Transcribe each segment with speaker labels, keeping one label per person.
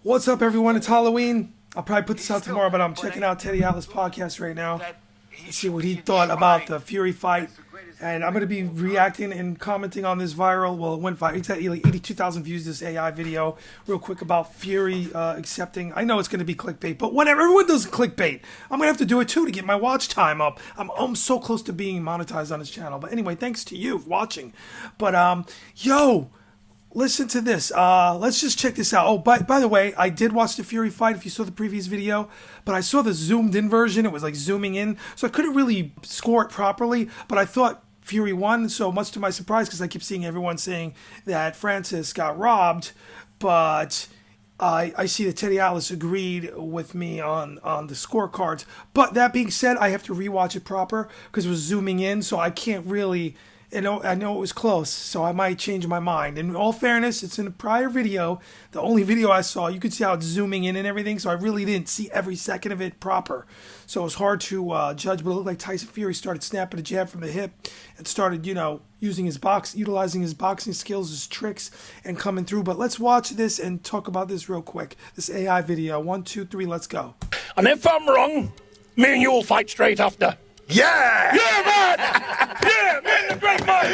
Speaker 1: What's up, everyone? It's Halloween. I'll probably put this out tomorrow, but I'm checking out Teddy Atlas' podcast right now to see what he thought about the Fury fight. And I'm going to be reacting and commenting on this viral, well, it went viral. It's at like 82,000 views, this AI video, real quick about Fury accepting. I know it's going to be clickbait, but whatever. Everyone does clickbait. I'm going to have to do it too to get my watch time up. I'm so close to being monetized on this channel. But anyway, thanks to you for watching. But, yo, listen to this. Let's just check this out. Oh, by the way, I did watch the Fury fight if you saw the previous video, but I saw the zoomed in version. It was like zooming in, so I couldn't really score it properly, but I thought Fury won, so much to my surprise, because I keep seeing everyone saying that Francis got robbed, but I see that Teddy Atlas agreed with me on the scorecards. But that being said, I have to rewatch it proper because it was zooming in, so I can't really... I know it was close, so I might change my mind. In all fairness, it's in a prior video, the only video I saw. You could see how it's zooming in and everything, so I really didn't see every second of it proper. So it was hard to judge, but it looked like Tyson Fury started snapping a jab from the hip and started, utilizing his boxing skills, his tricks, and coming through. But let's watch this and talk about this real quick. This AI video. 1, 2, 3, let's go.
Speaker 2: And if I'm wrong, me and you'll fight straight after.
Speaker 3: Yeah!
Speaker 2: Yeah, man! Yeah, man, the great man!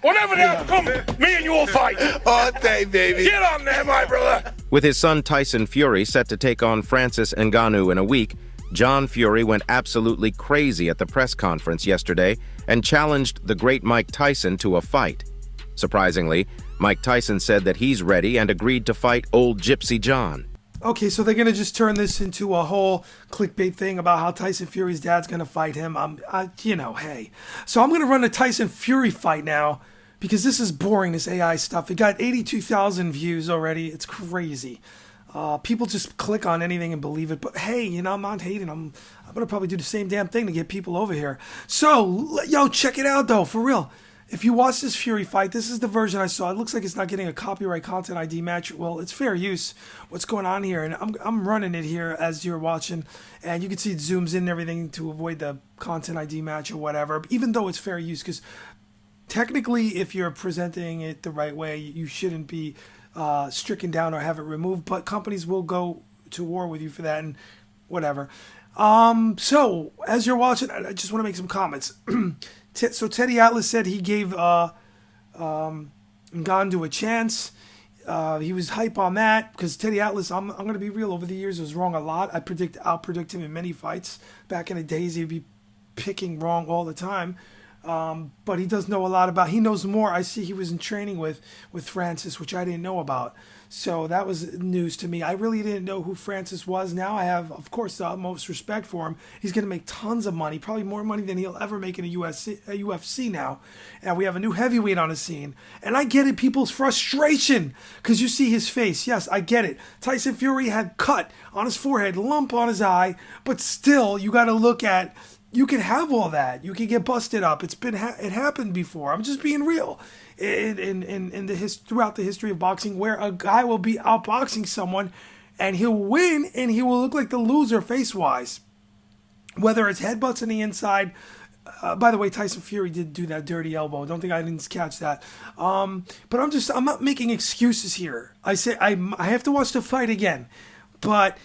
Speaker 2: Whatever the outcome, me and you will fight!
Speaker 3: All day, baby.
Speaker 2: Get on there, my brother!
Speaker 4: With his son Tyson Fury set to take on Francis Ngannou in a week, John Fury went absolutely crazy at the press conference yesterday and challenged the great Mike Tyson to a fight. Surprisingly, Mike Tyson said that he's ready and agreed to fight Old Gypsy John.
Speaker 1: Okay, so they're going to just turn this into a whole clickbait thing about how Tyson Fury's dad's going to fight him. Hey. So I'm going to run a Tyson Fury fight now because this is boring, this AI stuff. It got 82,000 views already. It's crazy. People just click on anything and believe it. But hey, I'm not hating. I'm going to probably do the same damn thing to get people over here. So, yo, check it out, though, for real. If you watch this Fury fight, this is the version I saw. It looks like it's not getting a copyright content ID match. Well, it's fair use. What's going on here? And I'm running it here as you're watching. And you can see it zooms in and everything to avoid the content ID match or whatever. Even though it's fair use. Because technically, if you're presenting it the right way, you shouldn't be stricken down or have it removed. But companies will go to war with you for that and whatever. So, as you're watching, I just want to make some comments. So Teddy Atlas said he gave Ngannou a chance. He was hype on that because Teddy Atlas, I'm going to be real, over the years was wrong a lot. I'll predict him in many fights. Back in the days, he'd be picking wrong all the time. But he does know a lot about, he knows more. I see he was in training with Francis, which I didn't know about. So that was news to me. I really didn't know who Francis was. Now I have, of course, the utmost respect for him. He's going to make tons of money, probably more money than he'll ever make in a UFC now. And we have a new heavyweight on the scene. And I get it, people's frustration, because you see his face. Yes, I get it. Tyson Fury had cut on his forehead, lump on his eye, but still, you got to look at, you can have all that. You can get busted up. It happened before. I'm just being real. Throughout the history of boxing, where a guy will be outboxing someone and he'll win and he will look like the loser face-wise. Whether it's headbutts in the inside. By the way, Tyson Fury did do that dirty elbow. Don't think I didn't catch that. But I'm not making excuses here. I say I have to watch the fight again. But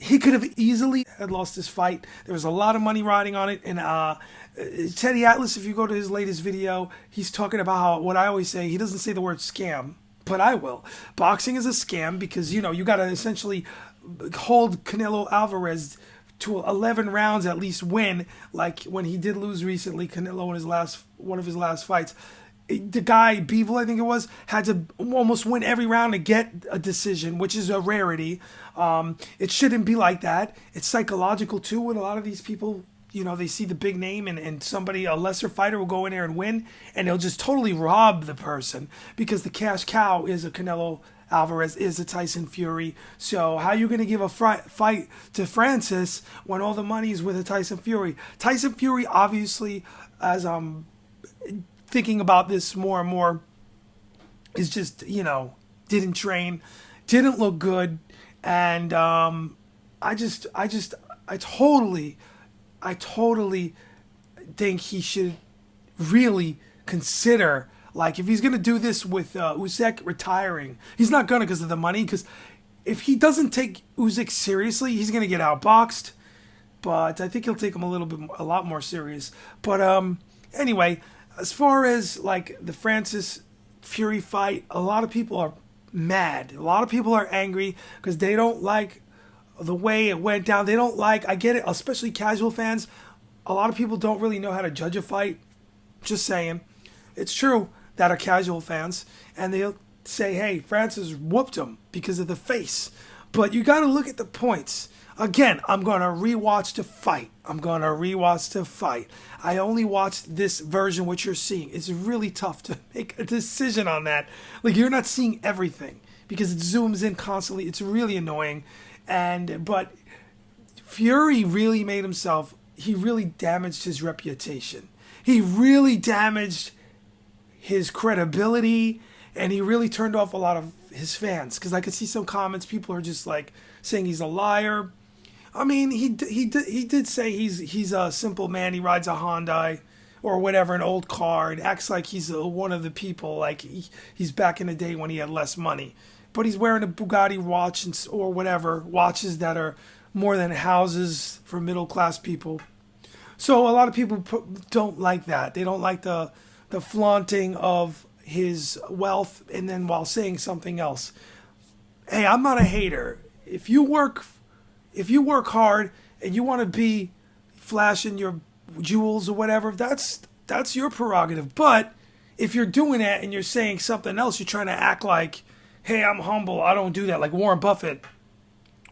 Speaker 1: he could have easily had lost this fight. There was a lot of money riding on it. And Teddy Atlas, if you go to his latest video, he's talking about how, what I always say, he doesn't say the word scam, but I will. Boxing is a scam because, you got to essentially hold Canelo Alvarez to 11 rounds, at least win, like when he did lose recently, Canelo in one of his last fights. The guy, Beevil, I think it was, had to almost win every round to get a decision, which is a rarity. It shouldn't be like that. It's psychological, too, with a lot of these people. They see the big name and somebody, a lesser fighter, will go in there and win, and they'll just totally rob the person because the cash cow is a Canelo Alvarez, is a Tyson Fury. So how are you going to give a fight to Francis when all the money is with a Tyson Fury? Tyson Fury, obviously, as I'm thinking about this more and more, is just, didn't train, didn't look good, and I totally think he should really consider, like, if he's going to do this with Usyk retiring. He's not going to because of the money, because if he doesn't take Usyk seriously, he's gonna get outboxed. But I think he'll take him a lot more serious. But anyway, as far as like the Francis Fury fight, a lot of people are mad. A lot of people are angry because they don't like the way it went down. They don't like. I get it, especially casual fans. A lot of people don't really know how to judge a fight. Just saying, it's true that are casual fans, and they'll say, "Hey, Francis whooped him because of the face." But you got to look at the points. Again, I'm going to rewatch the fight. I only watched this version, which you're seeing. It's really tough to make a decision on that. Like, you're not seeing everything because it zooms in constantly. It's really annoying. But Fury really made himself, he really damaged his reputation. He really damaged his credibility, and he really turned off a lot of his fans. Because I could see some comments, people are just like saying he's a liar. I mean, he did say he's a simple man. He rides a Hyundai or whatever, an old car, and acts like he's one of the people, like he's back in the day when he had less money. But he's wearing a Bugatti watch or whatever, watches that are more than houses for middle class people. So a lot of people don't like that. They don't like the flaunting of his wealth and then while saying something else. Hey, I'm not a hater. If you work hard and you want to be flashing your jewels or whatever, that's your prerogative. But if you're doing that and you're saying something else, you're trying to act like, hey, I'm humble, I don't do that. Like Warren Buffett.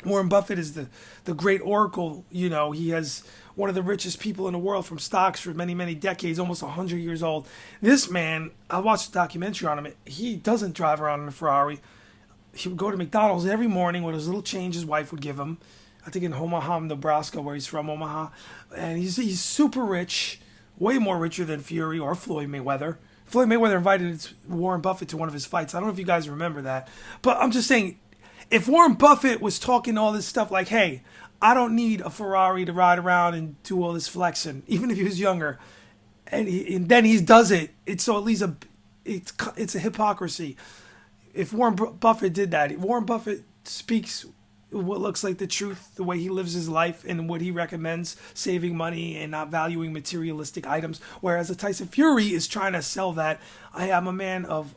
Speaker 1: Warren Buffett is the great oracle. You know, he has one of the richest people in the world from stocks for many, many decades, almost 100 years old. This man, I watched a documentary on him. He doesn't drive around in a Ferrari. He would go to McDonald's every morning with his little change his wife would give him. I think in Omaha, Nebraska, where he's from, Omaha. And he's super rich, way more richer than Fury or Floyd Mayweather. Floyd Mayweather invited Warren Buffett to one of his fights. I don't know if you guys remember that. But I'm just saying, if Warren Buffett was talking all this stuff like, hey, I don't need a Ferrari to ride around and do all this flexing, even if he was younger, and then he does it, it's so at least it's a hypocrisy. If Warren Buffett did that, Warren Buffett speaks what looks like the truth, the way he lives his life and what he recommends, saving money and not valuing materialistic items. Whereas a Tyson Fury is trying to sell that, I'm a man of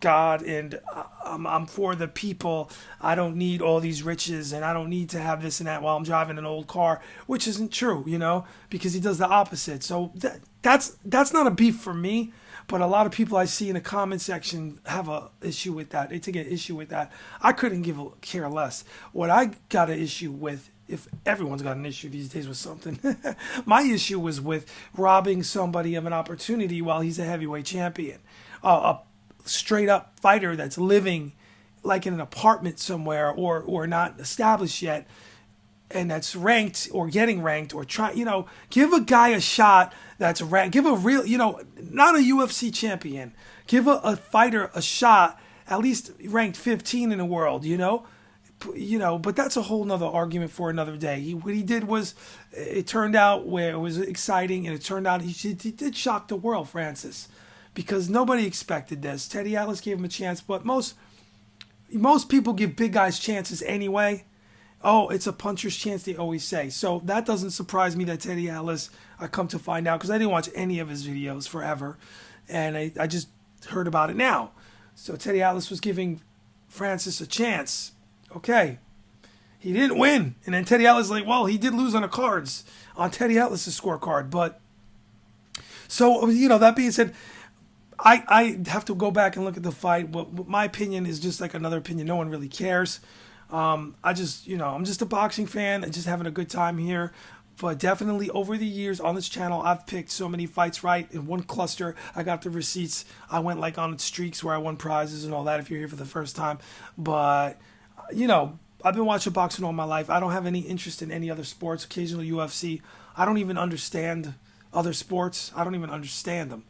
Speaker 1: God and I'm for the people. I don't need all these riches and I don't need to have this and that while I'm driving an old car, which isn't true, you know, because he does the opposite. So that's not a beef for me. But a lot of people I see in the comment section have a issue with that. They take an issue with that. I couldn't care less. What I got an issue with, if everyone's got an issue these days with something, my issue was with robbing somebody of an opportunity while he's a heavyweight champion. A straight up fighter that's living like in an apartment somewhere or not established yet, and that's ranked or getting ranked or give a guy a shot that's ranked. Give a real, not a UFC champion. Give a fighter a shot, at least ranked 15 in the world, but that's a whole nother argument for another day. What he did was, it turned out where it was exciting, and it turned out he did shock the world, Francis, because nobody expected this. Teddy Atlas gave him a chance, but most people give big guys chances anyway. Oh, it's a puncher's chance, they always say. So that doesn't surprise me that Teddy Atlas, I come to find out, because I didn't watch any of his videos forever, and I just heard about it now. So Teddy Atlas was giving Francis a chance. Okay. He didn't win. And then Teddy Atlas like, well, he did lose on the cards, on Teddy Atlas's scorecard. But, so, that being said, I have to go back and look at the fight. But my opinion is just like another opinion. No one really cares. I'm just a boxing fan. I'm just having a good time here. But definitely over the years on this channel, I've picked so many fights right in one cluster. I got the receipts. I went like on streaks where I won prizes and all that if you're here for the first time. But, I've been watching boxing all my life. I don't have any interest in any other sports, occasional UFC. I don't even understand other sports. I don't even understand them.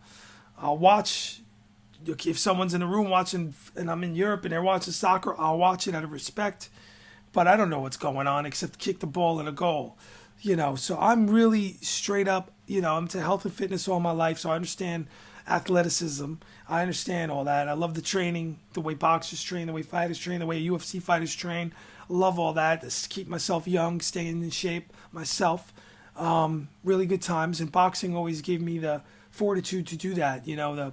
Speaker 1: I'll watch. If someone's in the room watching, and I'm in Europe and they're watching soccer, I'll watch it out of respect. But I don't know what's going on except kick the ball in a goal. So I'm really straight up, I'm into health and fitness all my life. So I understand athleticism. I understand all that. I love the training, the way boxers train, the way fighters train, the way UFC fighters train. Love all that. Just keep myself young, staying in shape myself. Really good times. And boxing always gave me the fortitude to do that. You know,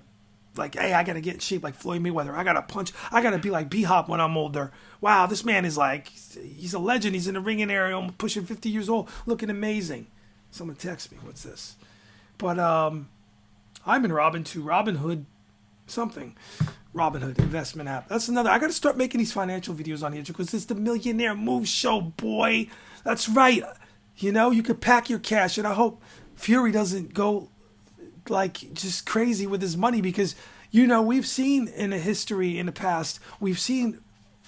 Speaker 1: hey, I got to get in shape like Floyd Mayweather. I got to punch. I got to be like B-Hop when I'm older. Wow, this man is like, he's a legend. He's in the ring area, almost pushing 50 years old, looking amazing. Someone text me, what's this? But I'm in Robinhood something. Robinhood investment app. That's another. I got to start making these financial videos on here because it's the Millionaire Move Show, boy. That's right. You know, you could pack your cash, and I hope Fury doesn't go like just crazy with his money because, you know, we've seen in the history in the past, we've seen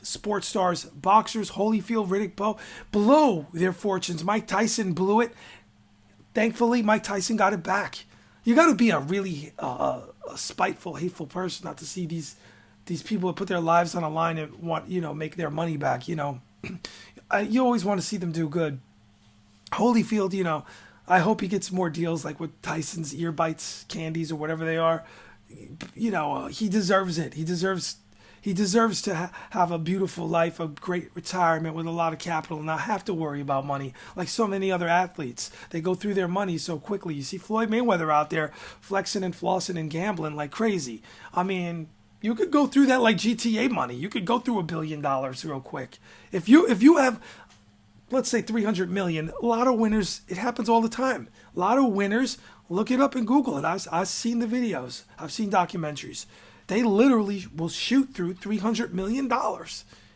Speaker 1: sports stars, boxers, Holyfield, Riddick Bowe, blow their fortunes. Mike Tyson blew it. Thankfully, Mike Tyson got it back. You got to be a really a spiteful, hateful person not to see these people put their lives on the line and want, you know, make their money back. You know, you always want to see them do good. Holyfield, you know, I hope he gets more deals like with Tyson's ear bites, candies, or whatever they are. You know, he deserves it. He deserves to have a beautiful life, a great retirement with a lot of capital, and not have to worry about money like so many other athletes. They go through their money so quickly. You see Floyd Mayweather out there flexing and flossing and gambling like crazy. I mean, you could go through that like GTA money. You could go through $1 billion real quick. If you have, let's say, 300 million, a lot of winners, it happens all the time. A lot of winners, look it up and Google it. I've seen the videos. I've seen documentaries. They literally will shoot through $300 million.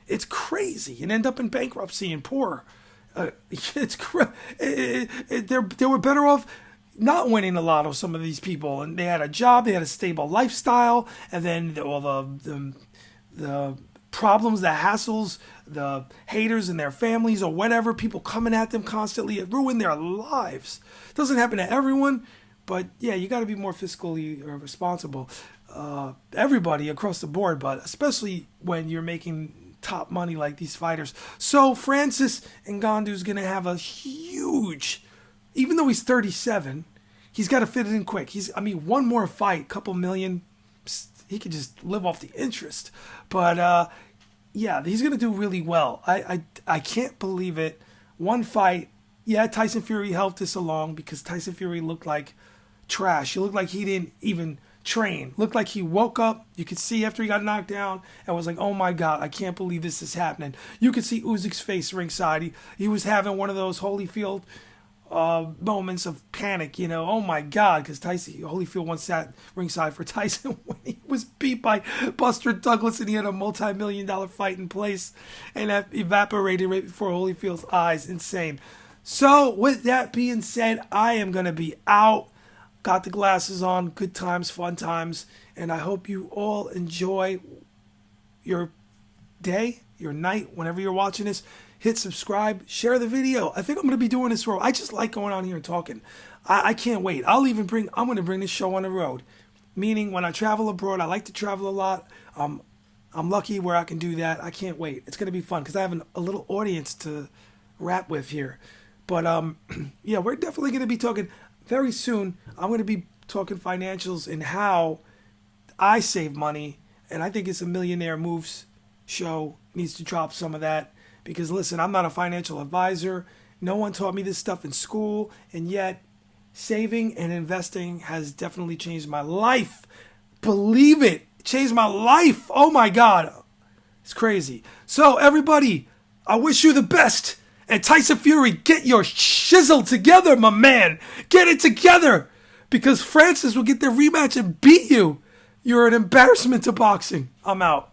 Speaker 1: It's crazy and end up in bankruptcy and poor. They were better off not winning the lotto, some of these people. And they had a job, they had a stable lifestyle, and then all the problems, the hassles, the haters and their families or whatever, people coming at them constantly, it ruined their lives. It doesn't happen to everyone, but yeah, you got to be more fiscally responsible. Everybody across the board, but especially when you're making top money like these fighters. So Francis Ngannou's going to have a huge, even though he's 37, he's got to fit it in quick. One more fight, couple million, he could just live off the interest. But yeah, he's going to do really well. I can't believe it. One fight, yeah, Tyson Fury helped us along because Tyson Fury looked like trash. He looked like he didn't even train. Looked like he woke up. You could see after he got knocked down and was like, oh my God, I can't believe this is happening. You could see Usyk's face ringside. He was having one of those Holyfield moments of panic, you know, oh my God, because Holyfield once sat ringside for Tyson when he was beat by Buster Douglas and he had a multi-million-dollar fight in place and that evaporated right before Holyfield's eyes. Insane. So with that being said, I am going to be out. Got the glasses on, good times, fun times, and I hope you all enjoy your day, your night, whenever you're watching this. Hit subscribe, share the video. I think I'm going to be doing this for, I just like going on here and talking. I can't wait. I'm going to bring this show on the road. Meaning when I travel abroad, I like to travel a lot. I'm lucky where I can do that. I can't wait. It's going to be fun because I have a little audience to rap with here. But yeah, we're definitely going to be talking very soon. I'm going to be talking financials and how I save money. And I think it's a Millionaire Moves show. Needs to drop some of that. Because listen, I'm not a financial advisor. No one taught me this stuff in school. And yet, saving and investing has definitely changed my life. Believe it. It changed my life. Oh my God. It's crazy. So everybody, I wish you the best. And Tyson Fury, get your shizzle together, my man. Get it together. Because Francis will get their rematch and beat you. You're an embarrassment to boxing. I'm out.